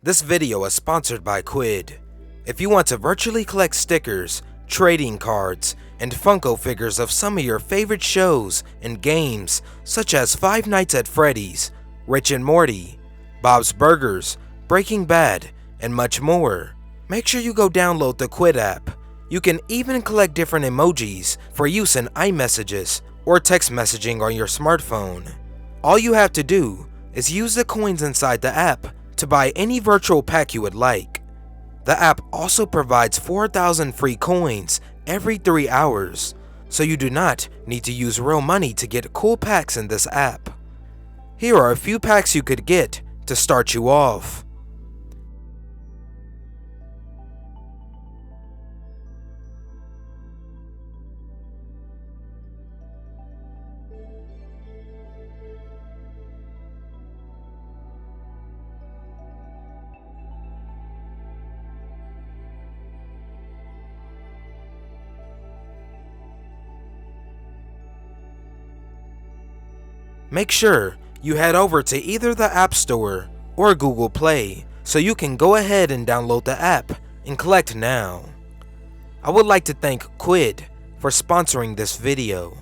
This video is sponsored by Quid. If you want to virtually collect stickers, trading cards, and Funko figures of some of your favorite shows and games such as Five Nights at Freddy's, Rick and Morty, Bob's Burgers, Breaking Bad, and much more, make sure you go download the Quid app. You can even collect different emojis for use in iMessages or text messaging on your smartphone. All you have to do is use the coins inside the app to buy any virtual pack you would like. The app also provides 4,000 free coins every 3 hours, so you do not need to use real money to get cool packs in this app. Here are a few packs you could get to start you off. Make sure you head over to either the App Store or Google Play so you can go ahead and download the app and collect now. I would like to thank Quid for sponsoring this video.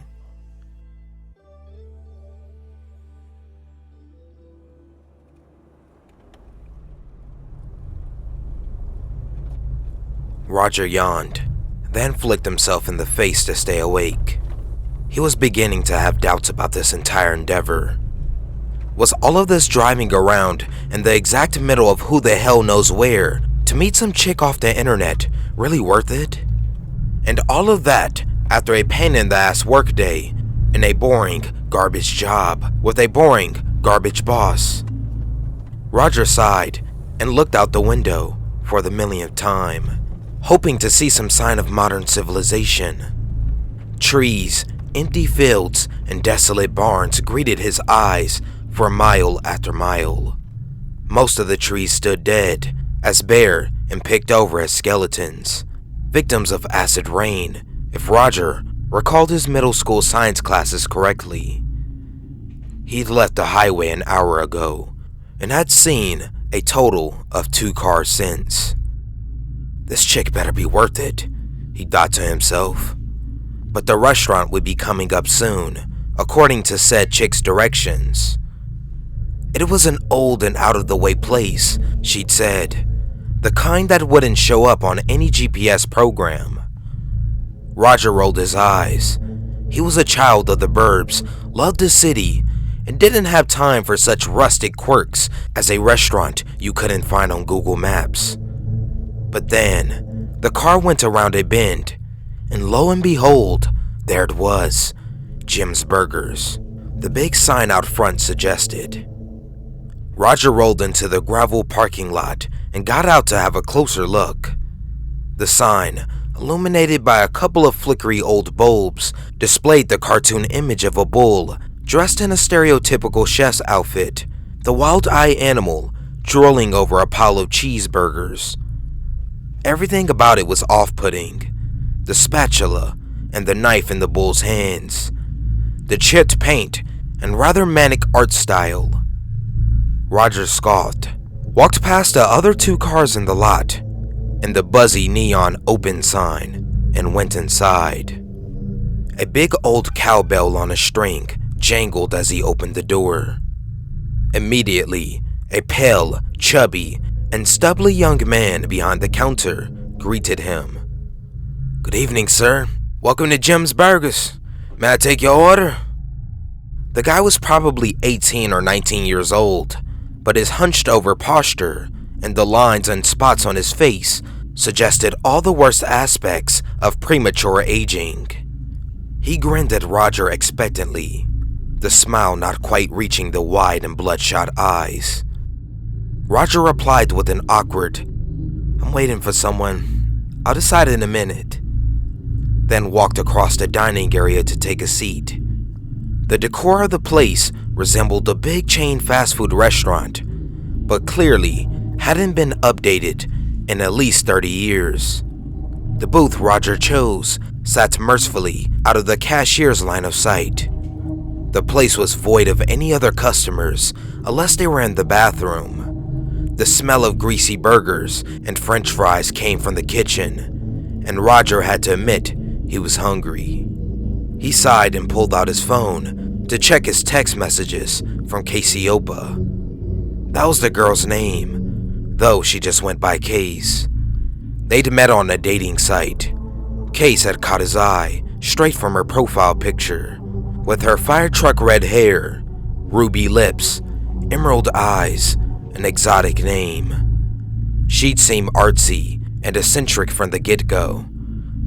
Roger yawned, then flicked himself in the face to stay awake. He was beginning to have doubts about this entire endeavor. Was all of this driving around in the exact middle of who the hell knows where to meet some chick off the internet really worth it? And all of that after a pain-in-the-ass workday in a boring, garbage job with a boring, garbage boss. Roger sighed and looked out the window for the millionth time, hoping to see some sign of modern civilization. Trees, empty fields, and desolate barns greeted his eyes for mile after mile. Most of the trees stood dead, as bare and picked over as skeletons, victims of acid rain, if Roger recalled his middle school science classes correctly. He'd left the highway an hour ago, and had seen a total of 2 cars since. This chick better be worth it, he thought to himself. But the restaurant would be coming up soon, according to said chick's directions. It was an old and out-of-the-way place, she'd said, the kind that wouldn't show up on any GPS program. Roger rolled his eyes. He was a child of the burbs, loved the city, and didn't have time for such rustic quirks as a restaurant you couldn't find on Google Maps. But then, the car went around a bend, and lo and behold, there it was, Jim's Burgers, the big sign out front suggested. Roger rolled into the gravel parking lot and got out to have a closer look. The sign, illuminated by a couple of flickery old bulbs, displayed the cartoon image of a bull dressed in a stereotypical chef's outfit, the wild-eyed animal drooling over a pile of cheeseburgers. Everything about it was off-putting. The spatula and the knife in the bull's hands, the chipped paint and rather manic art style. Roger scoffed, walked past the other 2 cars in the lot and the buzzy neon open sign, and went inside. A big old cowbell on a string jangled as he opened the door. Immediately, a pale, chubby, and stubbly young man behind the counter greeted him. "Good evening, sir. Welcome to Jim's Burgers. May I take your order?" The guy was probably 18 or 19 years old, but his hunched-over posture and the lines and spots on his face suggested all the worst aspects of premature aging. He grinned at Roger expectantly, the smile not quite reaching the wide and bloodshot eyes. Roger replied with an awkward, "I'm waiting for someone. I'll decide in a minute," then walked across the dining area to take a seat. The decor of the place resembled a big chain fast food restaurant, but clearly hadn't been updated in at least 30 years. The booth Roger chose sat mercifully out of the cashier's line of sight. The place was void of any other customers unless they were in the bathroom. The smell of greasy burgers and French fries came from the kitchen, and Roger had to admit he was hungry. He sighed and pulled out his phone to check his text messages from Cassiopeia. That was the girl's name, though she just went by Case. They'd met on a dating site. Case had caught his eye straight from her profile picture. With her fire truck red hair, ruby lips, emerald eyes, an exotic name. She'd seem artsy and eccentric from the get-go.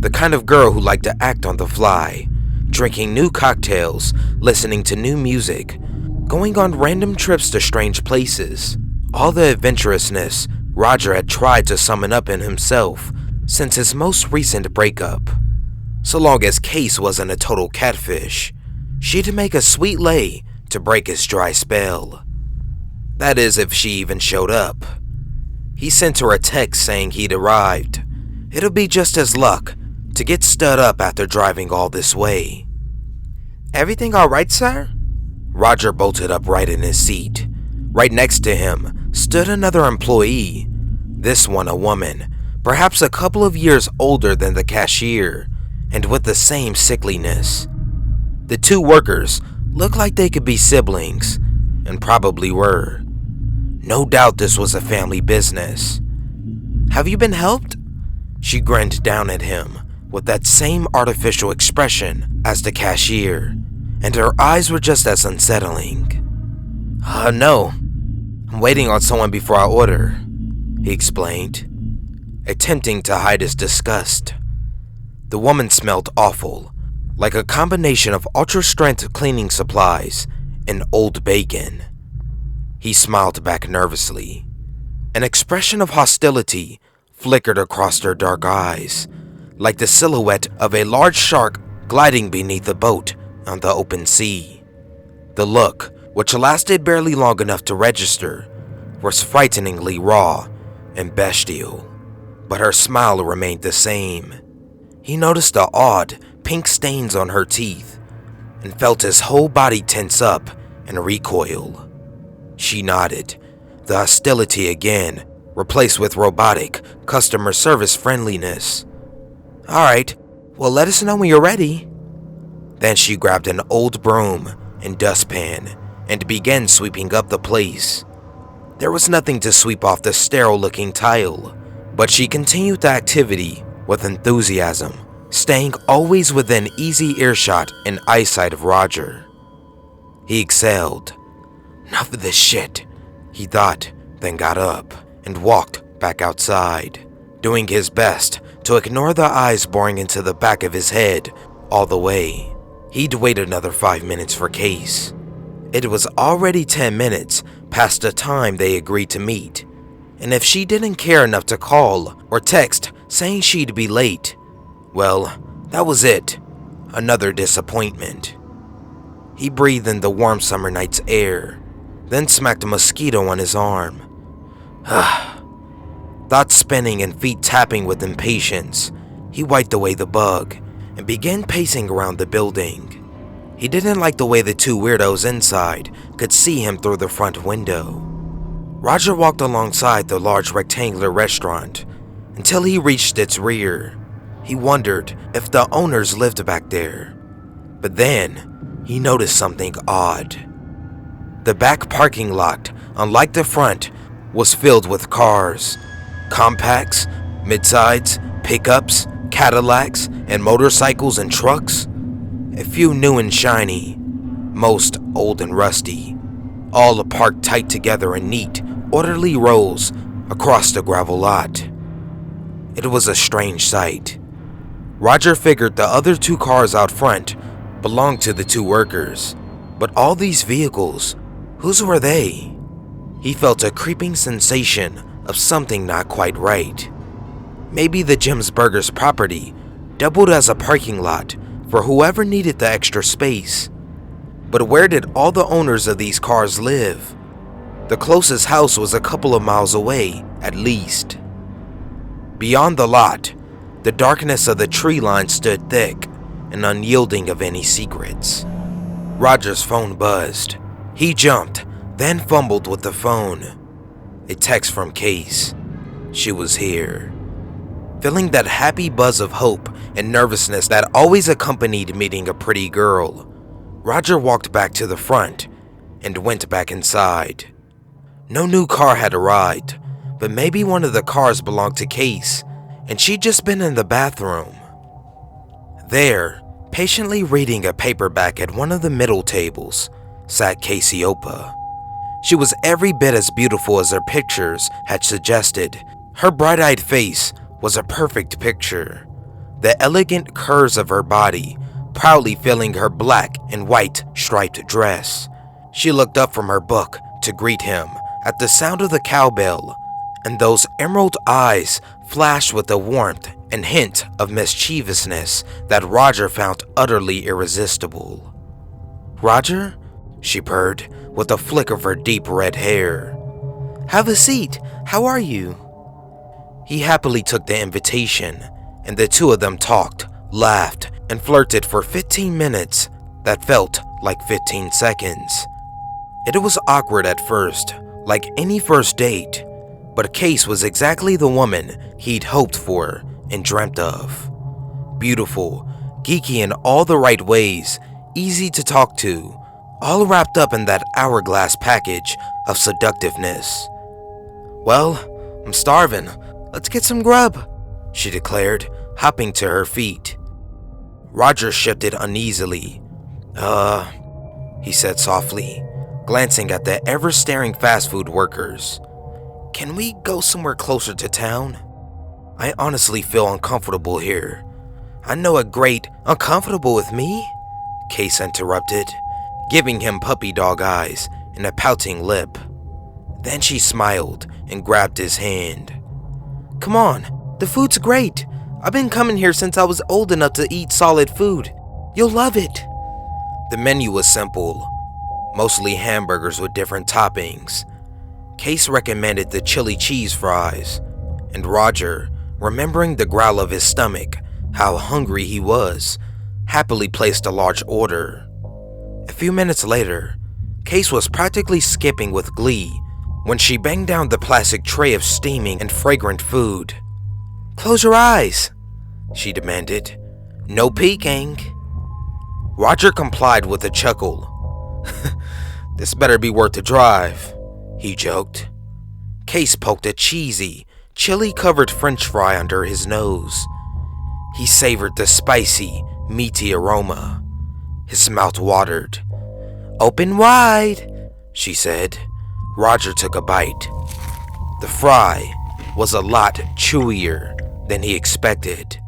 The kind of girl who liked to act on the fly, drinking new cocktails, listening to new music, going on random trips to strange places. All the adventurousness Roger had tried to summon up in himself since his most recent breakup. So long as Case wasn't a total catfish, she'd make a sweet lay to break his dry spell. That is, if she even showed up. He sent her a text saying he'd arrived. It'll be just his luck to get stood up after driving all this way. "Everything all right, sir?" Roger bolted upright in his seat. Right next to him stood another employee, this one a woman, perhaps a couple of years older than the cashier, and with the same sickliness. The two workers looked like they could be siblings, and probably were. No doubt this was a family business. "Have you been helped?" She grinned down at him with that same artificial expression as the cashier, and her eyes were just as unsettling. No. I'm waiting on someone before I order," he explained, attempting to hide his disgust. The woman smelled awful, like a combination of ultra-strength cleaning supplies and old bacon. He smiled back nervously. An expression of hostility flickered across her dark eyes, like the silhouette of a large shark gliding beneath a boat on the open sea. The look, which lasted barely long enough to register, was frighteningly raw and bestial, but her smile remained the same. He noticed the odd, pink stains on her teeth and felt his whole body tense up and recoil. She nodded, the hostility again, replaced with robotic, customer service friendliness. "All right, well, let us know when you're ready." Then she grabbed an old broom and dustpan and began sweeping up the place. There was nothing to sweep off the sterile-looking tile, but she continued the activity with enthusiasm, staying always within easy earshot and eyesight of Roger. He exhaled. "Enough of this shit," he thought, then got up and walked back outside, doing his best to ignore the eyes boring into the back of his head all the way. He'd wait another 5 minutes for Case. It was already 10 minutes past the time they agreed to meet, and if she didn't care enough to call or text saying she'd be late, well, that was it. Another disappointment. He breathed in the warm summer night's air, then smacked a mosquito on his arm. Thoughts spinning and feet tapping with impatience, he wiped away the bug and began pacing around the building. He didn't like the way the two weirdos inside could see him through the front window. Roger walked alongside the large rectangular restaurant until he reached its rear. He wondered if the owners lived back there, but then he noticed something odd. The back parking lot, unlike the front, was filled with cars, compacts, midsides, pickups, Cadillacs, and motorcycles and trucks. A few new and shiny, most old and rusty, all parked tight together in neat, orderly rows across the gravel lot. It was a strange sight. Roger figured the other two cars out front belonged to the two workers, but all these vehicles, whose were they? He felt a creeping sensation of something not quite right. Maybe the Jim's Burgers property doubled as a parking lot for whoever needed the extra space. But where did all the owners of these cars live? The closest house was a couple of miles away, at least. Beyond the lot, the darkness of the tree line stood thick and unyielding of any secrets. Roger's phone buzzed. He jumped, then fumbled with the phone. A text from Case. She was here. Feeling that happy buzz of hope and nervousness that always accompanied meeting a pretty girl, Roger walked back to the front and went back inside. No new car had arrived, but maybe one of the cars belonged to Case, and she'd just been in the bathroom. There, patiently reading a paperback at one of the middle tables, sat Cassiopeia. She was every bit as beautiful as her pictures had suggested. Her bright-eyed face was a perfect picture. The elegant curves of her body proudly filling her black and white striped dress. She looked up from her book to greet him at the sound of the cowbell, and those emerald eyes flashed with a warmth and hint of mischievousness that Roger found utterly irresistible. "Roger?" she purred with a flick of her deep red hair. "Have a seat. How are you?" He happily took the invitation, and the two of them talked, laughed, and flirted for 15 minutes that felt like 15 seconds. It was awkward at first, like any first date, but Case was exactly the woman he'd hoped for and dreamt of. Beautiful, geeky in all the right ways, easy to talk to, all wrapped up in that hourglass package of seductiveness. "Well, I'm starving. Let's get some grub," she declared, hopping to her feet. Roger shifted uneasily. He said softly, glancing at the ever-staring fast food workers. "Can we go somewhere closer to town? I honestly feel uncomfortable here." "I know a great uncomfortable with me?" Case interrupted, giving him puppy dog eyes and a pouting lip. Then she smiled and grabbed his hand. "Come on, the food's great. I've been coming here since I was old enough to eat solid food. You'll love it." The menu was simple, mostly hamburgers with different toppings. Case recommended the chili cheese fries, and Roger, remembering the growl of his stomach, how hungry he was, happily placed a large order. A few minutes later, Case was practically skipping with glee when she banged down the plastic tray of steaming and fragrant food. "Close your eyes," she demanded. "No peeking." Roger complied with a chuckle. "This better be worth the drive," he joked. Case poked a cheesy, chili-covered French fry under his nose. He savored the spicy, meaty aroma. His mouth watered. "Open wide," she said. Roger took a bite. The fry was a lot chewier than he expected,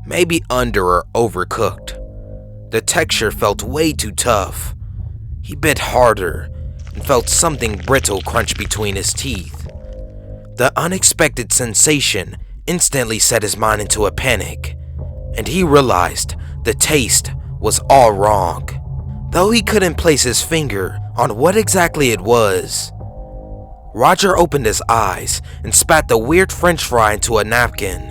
maybe under or overcooked. The texture felt way too tough. He bit harder and felt something brittle crunch between his teeth. The unexpected sensation instantly set his mind into a panic, and he realized the taste was all wrong, though he couldn't place his finger on what exactly it was. Roger opened his eyes and spat the weird French fry into a napkin.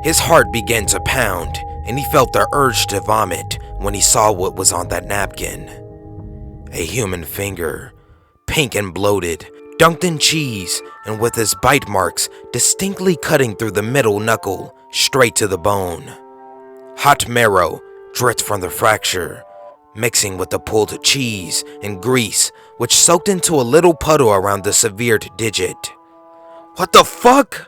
His heart began to pound, and he felt the urge to vomit when he saw what was on that napkin. A human finger, pink and bloated, dunked in cheese, and with his bite marks distinctly cutting through the middle knuckle straight to the bone. Hot marrow dripped from the fracture, mixing with the pulled cheese and grease, which soaked into a little puddle around the severed digit. "What the fuck?"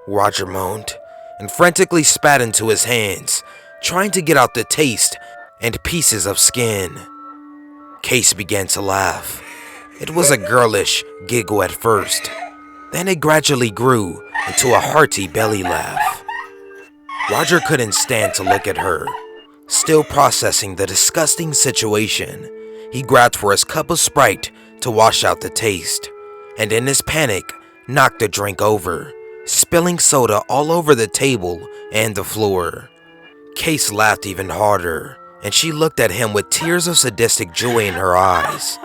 Roger moaned, and frantically spat into his hands, trying to get out the taste and pieces of skin. Case began to laugh. It was a girlish giggle at first, then it gradually grew into a hearty belly laugh. Roger couldn't stand to look at her. Still processing the disgusting situation, he grabbed for his cup of Sprite to wash out the taste, and in his panic, knocked the drink over, spilling soda all over the table and the floor. Case laughed even harder, and she looked at him with tears of sadistic joy in her eyes.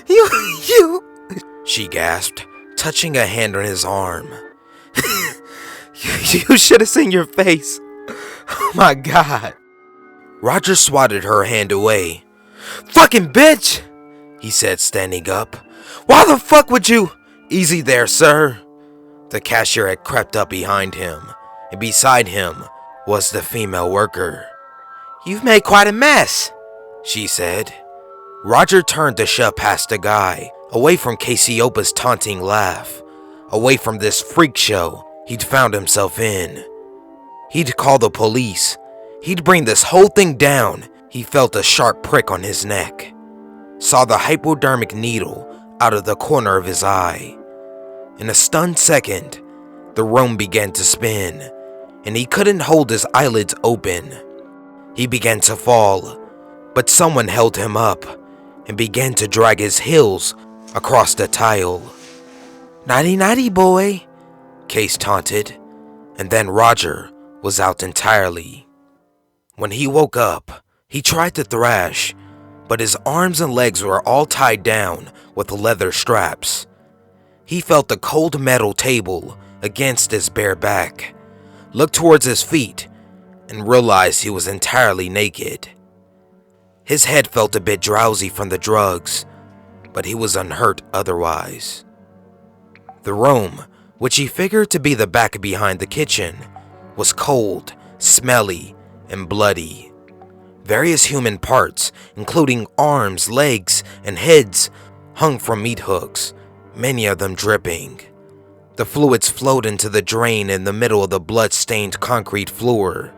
You, she gasped, touching a hand on his arm. You should have seen your face. Oh my God. Roger swatted her hand away. "Fucking bitch," he said, standing up. Why the fuck would you? Easy there, sir. The cashier had crept up behind him, and beside him was the female worker. You've made quite a mess, she said. Roger turned to shove past the guy, away from Casiopa's taunting laugh, away from this freak show he'd found himself in. He'd call the police. He'd bring this whole thing down. He felt a sharp prick on his neck, saw the hypodermic needle out of the corner of his eye. In a stunned second, the room began to spin, and he couldn't hold his eyelids open. He began to fall, but someone held him up and began to drag his heels across the tile. Nighty nighty, boy, Case taunted, and then Roger was out entirely. When he woke up, he tried to thrash, but his arms and legs were all tied down with leather straps. He felt the cold metal table against his bare back, looked towards his feet, and realized he was entirely naked. His head felt a bit drowsy from the drugs, but he was unhurt otherwise. The room, which he figured to be the back behind the kitchen, was cold, smelly, and bloody. Various human parts, including arms, legs, and heads, hung from meat hooks, many of them dripping. The fluids flowed into the drain in the middle of the blood-stained concrete floor.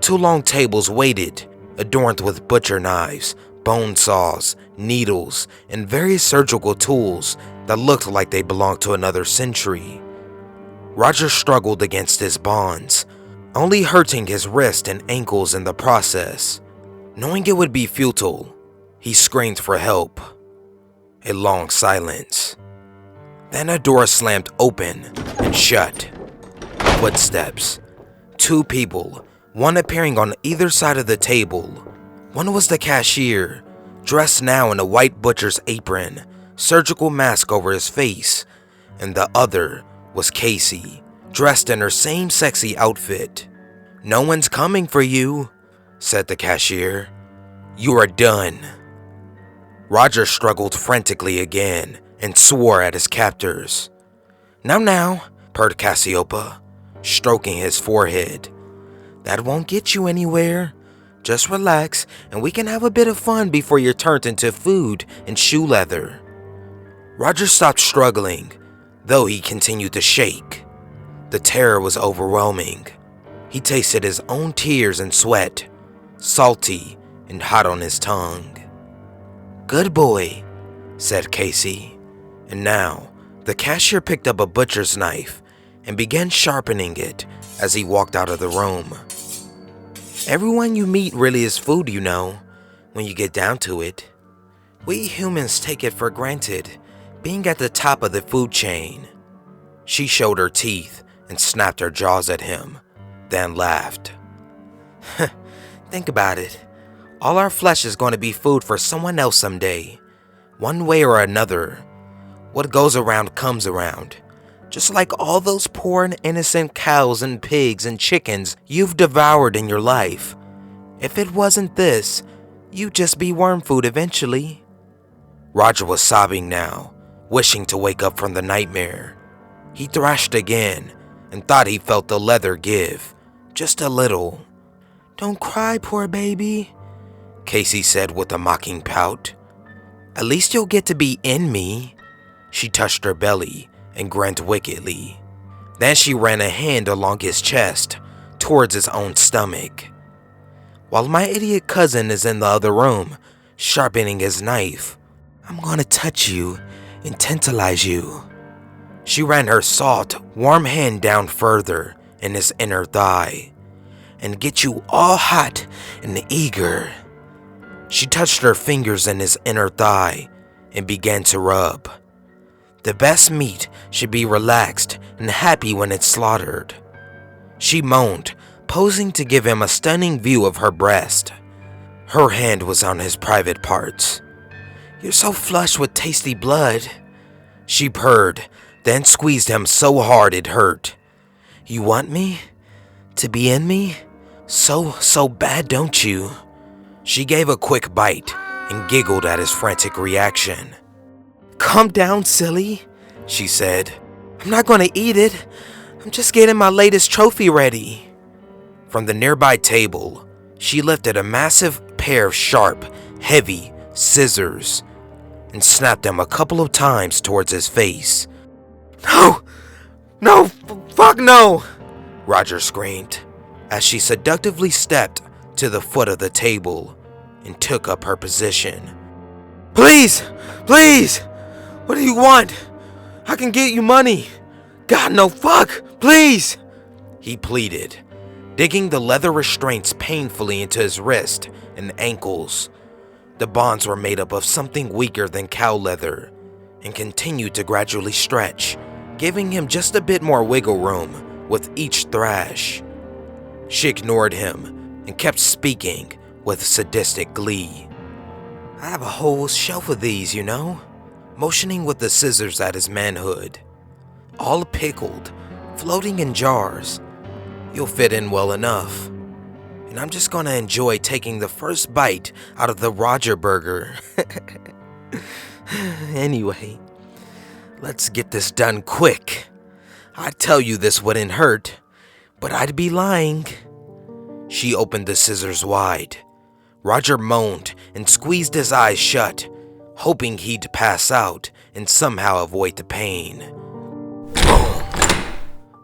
2 long tables waited, adorned with butcher knives, bone saws, needles, and various surgical tools that looked like they belonged to another century. Roger struggled against his bonds, only hurting his wrists and ankles in the process. Knowing it would be futile, he screamed for help. A long silence. Then a door slammed open and shut. Footsteps. 2 people, one appearing on either side of the table. One was the cashier, dressed now in a white butcher's apron, surgical mask over his face, and the other was Casey, dressed in her same sexy outfit. No one's coming for you, said the cashier. You are done. Roger struggled frantically again and swore at his captors. Now, purred Cassiopa, stroking his forehead. That won't get you anywhere. Just relax and we can have a bit of fun before you're turned into food and shoe leather. Roger stopped struggling, though he continued to shake. The terror was overwhelming. He tasted his own tears and sweat, salty and hot on his tongue. Good boy, said Casey, and now the cashier picked up a butcher's knife and began sharpening it as he walked out of the room. Everyone you meet really is food, you know, when you get down to it. We humans take it for granted, being at the top of the food chain. She showed her teeth and snapped her jaws at him, then laughed. Think about it. All our flesh is going to be food for someone else someday, one way or another. What goes around comes around. Just like all those poor and innocent cows and pigs and chickens you've devoured in your life. If it wasn't this, you'd just be worm food eventually. Roger was sobbing now, wishing to wake up from the nightmare. He thrashed again and thought he felt the leather give, just a little. Don't cry, poor baby, Casey said with a mocking pout. At least you'll get to be in me. She touched her belly and grinned wickedly. Then she ran a hand along his chest, towards his own stomach. While my idiot cousin is in the other room, sharpening his knife, I'm gonna touch you and tantalize you. She ran her soft, warm hand down further in his inner thigh, and get you all hot and eager. She touched her fingers in his inner thigh and began to rub. The best meat should be relaxed and happy when it's slaughtered. She moaned, posing to give him a stunning view of her breast. Her hand was on his private parts. You're so flushed with tasty blood, she purred, then squeezed him so hard it hurt. You want me? To be in me? So bad, don't you? She gave a quick bite and giggled at his frantic reaction. calm down, silly, she said. I'm not gonna eat it. I'm just getting my latest trophy ready. From the nearby table, she lifted a massive pair of sharp, heavy scissors and snapped them a couple of times towards his face. No, fuck no, Roger screamed as she seductively stepped to the foot of the table and took up her position. Please, what do you want? I can get you money. God, no, fuck, please, he pleaded, digging the leather restraints painfully into his wrist and ankles. The bonds were made up of something weaker than cow leather and continued to gradually stretch, giving him just a bit more wiggle room with each thrash. She ignored him and kept speaking with sadistic glee. I have a whole shelf of these, you know, motioning with the scissors at his manhood. All pickled, floating in jars. You'll fit in well enough. And I'm just gonna enjoy taking the first bite out of the Roger burger. Anyway, let's get this done quick. I'd tell you this wouldn't hurt, but I'd be lying. She opened the scissors wide. Roger moaned and squeezed his eyes shut, hoping he'd pass out and somehow avoid the pain. Boom!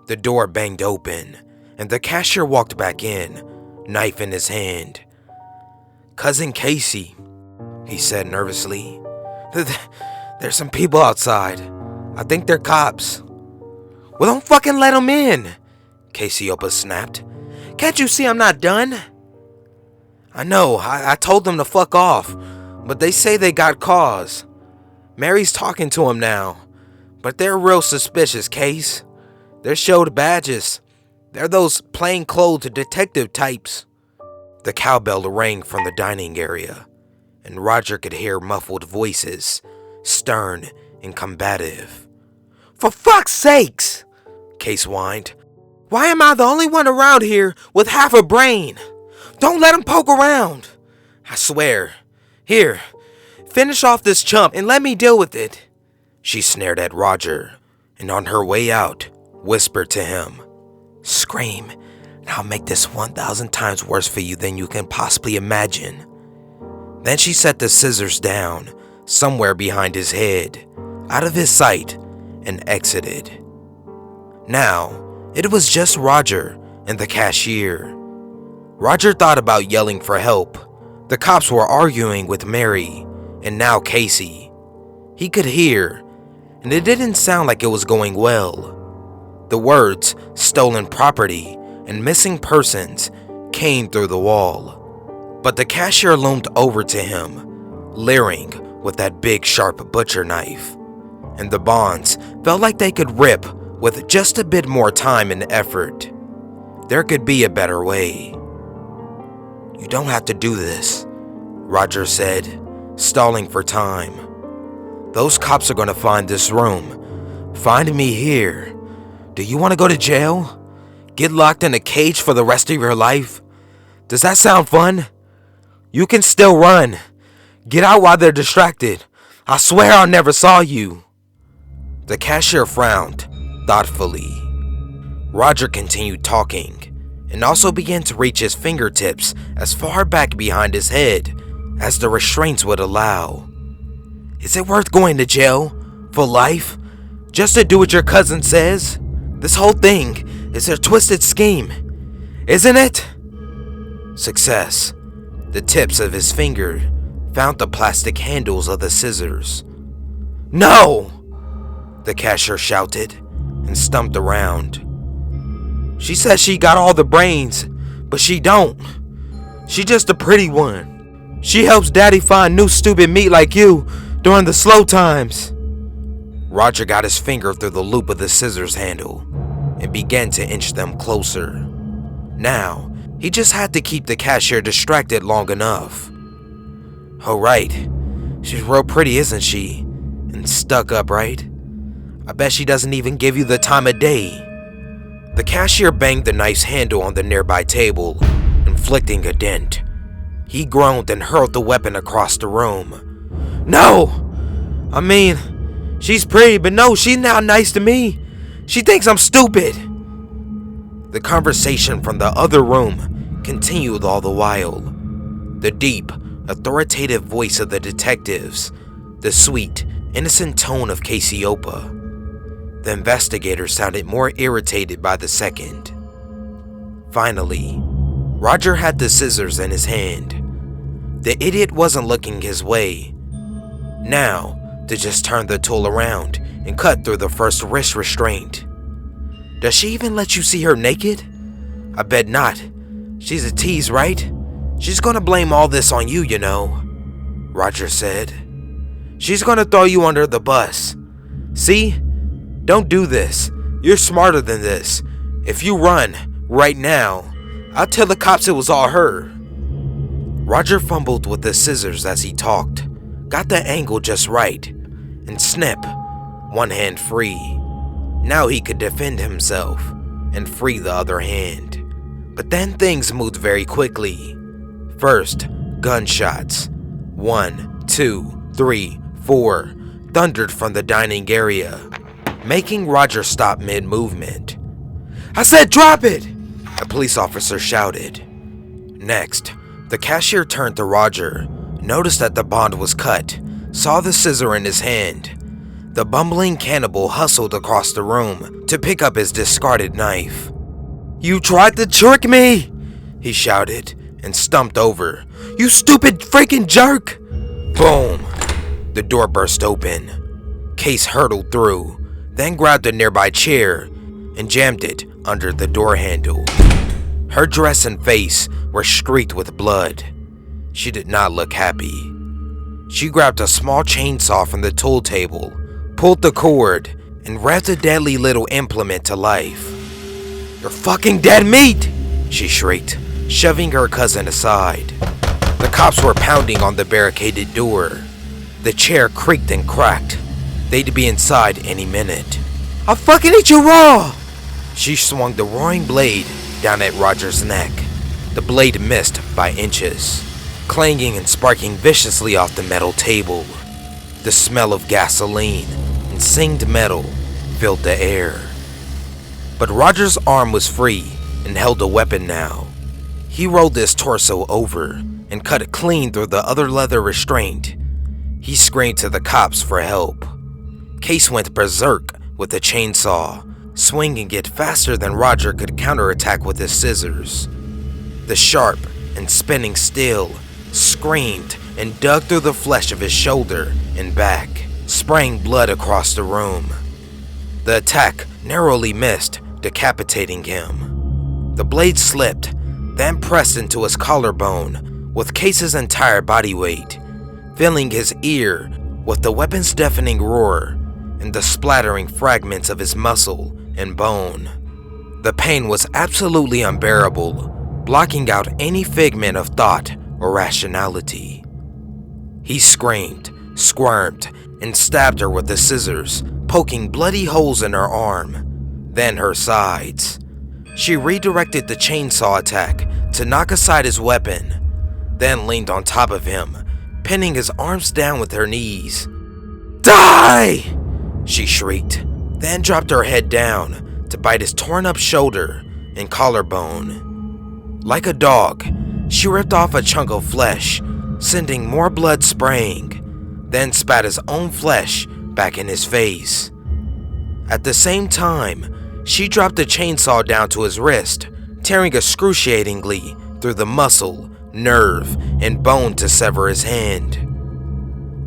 The door banged open, and the cashier walked back in, knife in his hand. Cousin Casey, he said nervously. There's some people outside. I think they're cops. Well, don't fucking let them in, Cassiopeia snapped. Can't you see I'm not done? I know, I told them to fuck off, but they say they got cause. Mary's talking to him now, but they're real suspicious, Case. They're showed badges. They're those plainclothes detective types. The cowbell rang from the dining area, and Roger could hear muffled voices, stern and combative. For fuck's sakes, Case whined. Why am I the only one around here with half a brain? Don't let him poke around. I swear. Here, finish off this chump and let me deal with it. She snared at Roger, and on her way out, whispered to him. Scream, and I'll make this 1,000 times worse for you than you can possibly imagine. Then she set the scissors down, somewhere behind his head, out of his sight, and exited. Now, it was just Roger and the cashier. Roger thought about yelling for help. The cops were arguing with Mary, and now Casey. He could hear, and it didn't sound like it was going well. The words, stolen property, and missing persons came through the wall. But the cashier loomed over to him, leering with that big sharp butcher knife. And the bonds felt like they could rip with just a bit more time and effort. There could be a better way. You don't have to do this, Roger said, stalling for time. Those cops are going to find this room. Find me here. Do you want to go to jail? Get locked in a cage for the rest of your life? Does that sound fun? You can still run. Get out while they're distracted. I swear I never saw you. The cashier frowned thoughtfully. Roger continued talking and also began to reach his fingertips as far back behind his head as the restraints would allow. Is it worth going to jail? For life? Just to do what your cousin says? This whole thing is a twisted scheme, isn't it? Success. The tips of his finger found the plastic handles of the scissors. No! The cashier shouted and stumped around. She says she got all the brains, but she don't. She just a pretty one. She helps Daddy find new stupid meat like you during the slow times. Roger got his finger through the loop of the scissors handle and began to inch them closer. Now, he just had to keep the cashier distracted long enough. Oh right, she's real pretty, isn't she? And stuck up, right? I bet she doesn't even give you the time of day. The cashier banged the knife's handle on the nearby table, inflicting a dent. He groaned and hurled the weapon across the room. No! I mean, She's pretty, but no, she's not nice to me. She thinks I'm stupid. The conversation from the other room continued all the while. The deep, authoritative voice of the detectives, the sweet, innocent tone of Cassiopeia. The investigator sounded more irritated by the second. Finally, Roger had the scissors in his hand. The idiot wasn't looking his way. Now, to just turn the tool around and cut through the first wrist restraint. Does she even let you see her naked? I bet not. She's a tease, right? She's gonna blame all this on you, you know, Roger said. She's gonna throw you under the bus. See? Don't do this. You're smarter than this. If you run, right now, I'll tell the cops it was all her. Roger fumbled with the scissors as he talked, got the angle just right, and snip, one hand free. Now he could defend himself and free the other hand. But then things moved very quickly. First, gunshots. 1, 2, 3, 4 thundered from the dining area, making Roger stop mid-movement. I said drop it! A police officer shouted. Next, the cashier turned to Roger, noticed that the bond was cut, saw the scissor in his hand. The bumbling cannibal hustled across the room to pick up his discarded knife. You tried to trick me! He shouted and stumped over. You stupid freaking jerk! Boom! The door burst open. Case hurtled through, then grabbed a nearby chair and jammed it under the door handle. Her dress and face were streaked with blood. She did not look happy. She grabbed a small chainsaw from the tool table, pulled the cord, and wrapped the deadly little implement to life. You're fucking dead meat! She shrieked, shoving her cousin aside. The cops were pounding on the barricaded door. The chair creaked and cracked. They'd be inside any minute. I'll fucking eat you raw! She swung the roaring blade down at Roger's neck. The blade missed by inches, clanging and sparking viciously off the metal table. The smell of gasoline and singed metal filled the air. But Roger's arm was free and held a weapon now. He rolled his torso over and cut it clean through the other leather restraint. He screamed to the cops for help. Case went berserk with the chainsaw, swinging it faster than Roger could counterattack with his scissors. The sharp and spinning steel screamed and dug through the flesh of his shoulder and back, spraying blood across the room. The attack narrowly missed, decapitating him. The blade slipped, then pressed into his collarbone with Case's entire body weight, filling his ear with the weapon's deafening roar and the splattering fragments of his muscle and bone. The pain was absolutely unbearable, blocking out any figment of thought or rationality. He screamed, squirmed, and stabbed her with the scissors, poking bloody holes in her arm, then her sides. She redirected the chainsaw attack to knock aside his weapon, then leaned on top of him, pinning his arms down with her knees. Die! She shrieked, then dropped her head down to bite his torn up shoulder and collarbone. Like a dog, she ripped off a chunk of flesh, sending more blood spraying, then spat his own flesh back in his face. At the same time, she dropped the chainsaw down to his wrist, tearing excruciatingly through the muscle, nerve, and bone to sever his hand.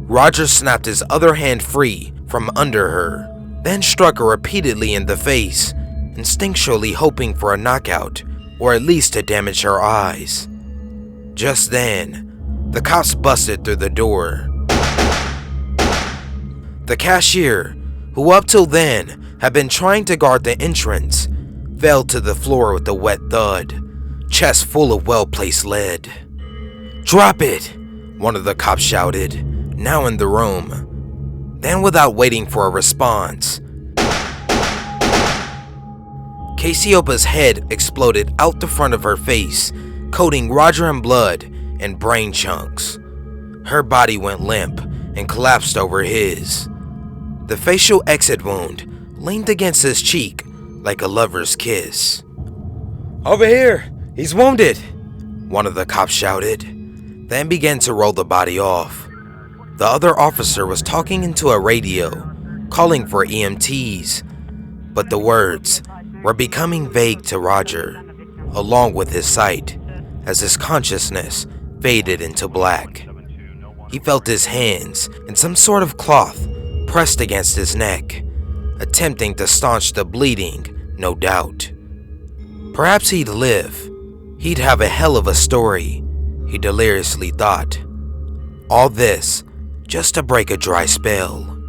Roger snapped his other hand free from under her, then struck her repeatedly in the face, instinctually hoping for a knockout, or at least to damage her eyes. Just then, the cops busted through the door. The cashier, who up till then had been trying to guard the entrance, fell to the floor with a wet thud, chest full of well-placed lead. Drop it! One of the cops shouted, now in the room. Then, without waiting for a response, Cassiopeia's head exploded out the front of her face, coating Roger in blood and brain chunks. Her body went limp and collapsed over his. The facial exit wound leaned against his cheek like a lover's kiss. "Over here! He's wounded!" one of the cops shouted, then began to roll the body off. The other officer was talking into a radio, calling for EMTs, but the words were becoming vague to Roger, along with his sight, as his consciousness faded into black. He felt his hands and some sort of cloth pressed against his neck, attempting to staunch the bleeding, no doubt. Perhaps he'd live. He'd have a hell of a story, he deliriously thought. All this just to break a dry spell.